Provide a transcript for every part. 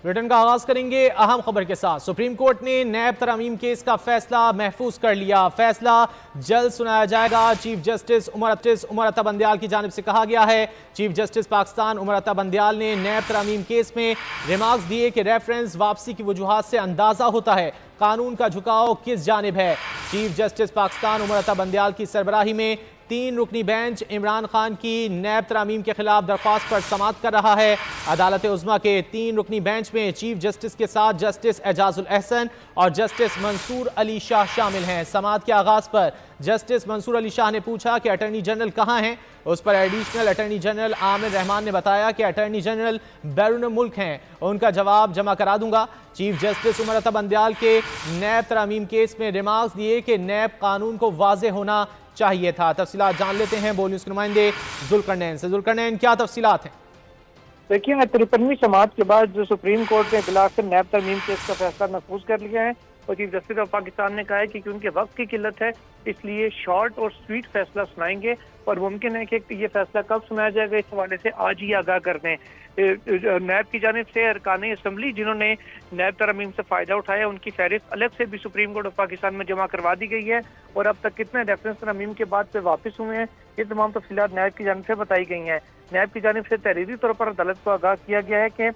Bulletin का आगाज करेंगे अहम खबर के साथ। सुप्रीम कोर्ट ने नैब तरमीम केस का फैसला महफूज कर लिया। फैसला जल्द सुनाया जाएगा। चीफ जस्टिस उमर अता बंदयाल की जानिब से कहा गया है। चीफ जस्टिस पाकिस्तान उमर अता बंदयाल ने नैब तरमीम केस में रिमार्क्स दिए कि रेफरेंस वापसी की वजूहात से अंदाजा होता है कानून का झुकाव किस जानिब है। चीफ जस्टिस पाकिस्तान उमर अता बंदयाल की सरबराही में 3 रुकनी बेंच इमरान खान की नैब तरामीम के खिलाफ दरख्वास्त पर समाअत कर रहा है। अदालत उज़्मा के 3 रुकनी बेंच में चीफ जस्टिस के साथ जस्टिस एजाजुल अहसन और जस्टिस मंसूर अली शाह शामिल हैं। समाअत के आगाज पर जस्टिस मंसूर अली शाह ने पूछा कि अटॉर्नी जनरल कहाँ हैं। उस पर additional attorney general Aamir Rahman ने बताया कि अटॉर्नी जनरल बैरून मुल्क हैं, उनका जवाब जमा करा दूंगा। चीफ जस्टिस उमर अता बंदयाल के नैब तरामीम केस में रिमार्क्स दिए कि नैब कानून को वाज़े होना चाहिए था। तफसीलात जान लेते हैं बोल न्यूज़ के नुमाइंदे जुल्करनैन से। जुल्करनैन, क्या तफसीलात हैं? देखिए, 53वीं समाअत के बाद जो सुप्रीम कोर्ट ने बिलाखिर नैब तरमीम केस का फैसला महफूज कर लिया है और चीफ जस्टिस ऑफ पाकिस्तान ने कहा है कि उनके वक्त की किल्लत है, इसलिए शॉर्ट और स्वीट फैसला सुनाएंगे और मुमकिन है कि ये फैसला कब सुनाया जाएगा इस हवाले से आज ही आगाह कर दें। नैब की जानिब से अरकान असम्बली जिन्होंने नैब तरमीम से फ़ायदा उठाया उनकी फहरिस्त अलग से भी सुप्रीम कोर्ट ऑफ पाकिस्तान में जमा करवा दी गई है और अब तक कितने रेफरेंस तरमीम के बाद पे वापस हुए हैं ये तमाम तफसीलात नैब की जानिब से बताई गई हैं। नैब की जानिब से तहरीरी तौर पर अदालत को आगाह किया गया है कि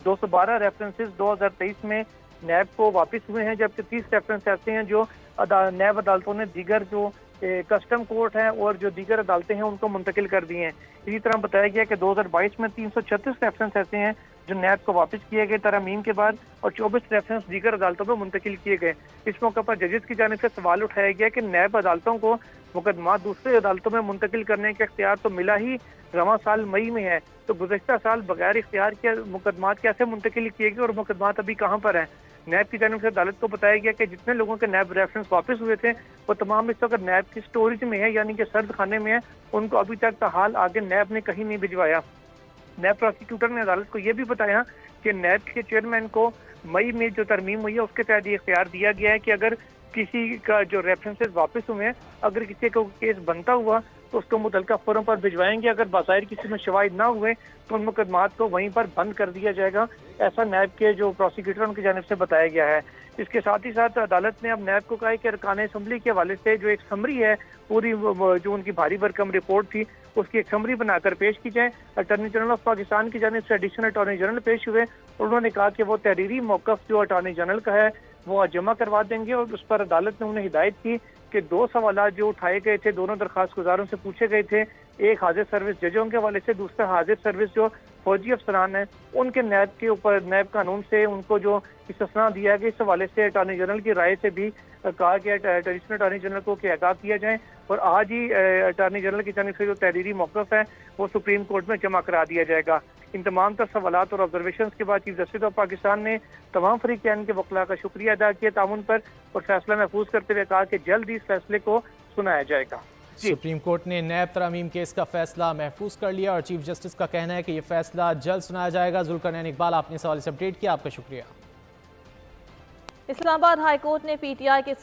212 रेफरेंसेस 2023 में नैब को वापस हुए हैं, जबकि 30 रेफरेंस ऐसे हैं जो नैब अदालतों ने दीगर जो कस्टम कोर्ट हैं और जो दीगर अदालतें हैं उनको मुंतकिल कर दिए हैं। इसी तरह बताया गया कि 2022 में 336 रेफरेंस ऐसे हैं जो नैब को वापस किए गए तरमीम के बाद और 24 रेफरेंस दीगर अदालतों में मुंतकिल किए गए। इस मौके पर जजेस की जानिब से सवाल उठाया गया कि नैब अदालतों को मुकदमा दूसरे अदालतों में मुंतकिल करने का इख्तियार तो मिला ही रवां साल मई में है, तो गुज़श्ता साल बगैर इख्तियार के मुकदमात कैसे मुंतकिल किए गए और मुकदमात अभी कहाँ पर हैं। नैब की जानिब से अदालत को बताया गया कि जितने लोगों के नैब रेफरेंस वापस हुए थे वो तमाम इस वक्त नैब की स्टोरेज में है, यानी कि सर्द खाने में है, उनको अभी तक का हाल आगे नैब ने कहीं नहीं भिजवाया। नैब प्रोसिक्यूटर ने अदालत को यह भी बताया कि नैब के चेयरमैन को मई में जो तरमीम हुई है उसके तहत ये इख्तियार दिया गया है कि अगर किसी का जो रेफरेंसेस वापस हुए हैं, अगर किसी का केस बनता हुआ तो उसको मुतलका फोरम पर भिजवाएंगे, अगर बाज़ाहिर किसी में शवाहिद ना हुए तो उन मुकदमात को वहीं पर बंद कर दिया जाएगा। ऐसा नैब के जो प्रोसिक्यूटर उनकी जानिब से बताया गया है। इसके साथ ही साथ अदालत ने अब नैब को कहा है कि अरकान असम्बली के हवाले से जो एक समरी है, पूरी जो उनकी भारी भरकम रिपोर्ट थी उसकी एक समरी बनाकर पेश की जाए। अटॉर्नी जनरल ऑफ पाकिस्तान की जानिब से एडिशनल अटॉर्नी जनरल पेश हुए, उन्होंने कहा कि वो तहरीरी मौक़िफ़ जो अटॉर्नी जनरल का है वो जमा करवा देंगे और उस पर अदालत ने उन्हें हिदायत की कि 2 सवाल जो उठाए गए थे दोनों दरख्वास्त गुजारों से पूछे गए थे, एक हाजिर सर्विस जजों के हवाले से, दूसरा हाजिर सर्विस जो फौजी अफसरान हैं उनके नैब के ऊपर नैब कानून से उनको जो इस्तिस्ना दिया गया, इस हवाले से अटॉर्नी जनरल की राय से भी कहा गया एडिशनल अटॉर्नी जनरल को कि आगाह किया जाए और आज ही अटॉर्नी जनरल की जानिब से जो तहरीरी मौक़िफ़ है वो सुप्रीम कोर्ट में जमा करा दिया जाएगा। इन तमाम तर सवालात और ऑब्जर्वेशन के बाद चीफ जस्टिस ऑफ पाकिस्तान ने तमाम फरीक़ैन के वकला का शुक्रिया अदा किया ताउन पर और फैसला महफूज करते हुए कहा कि जल्द ही इस फैसले को सुनाया जाएगा। सुप्रीम कोर्ट ने नैब तरामीम केस का फैसला महफूज कर लिया और चीफ जस्टिस का कहना है कि यह फैसला जल्द सुनाया जाएगा। जुल्करनैन इकबाल, आपने इस हवाले से अपडेट किया, आपका शुक्रिया। इस्लामाबाद हाई कोर्ट ने PTI के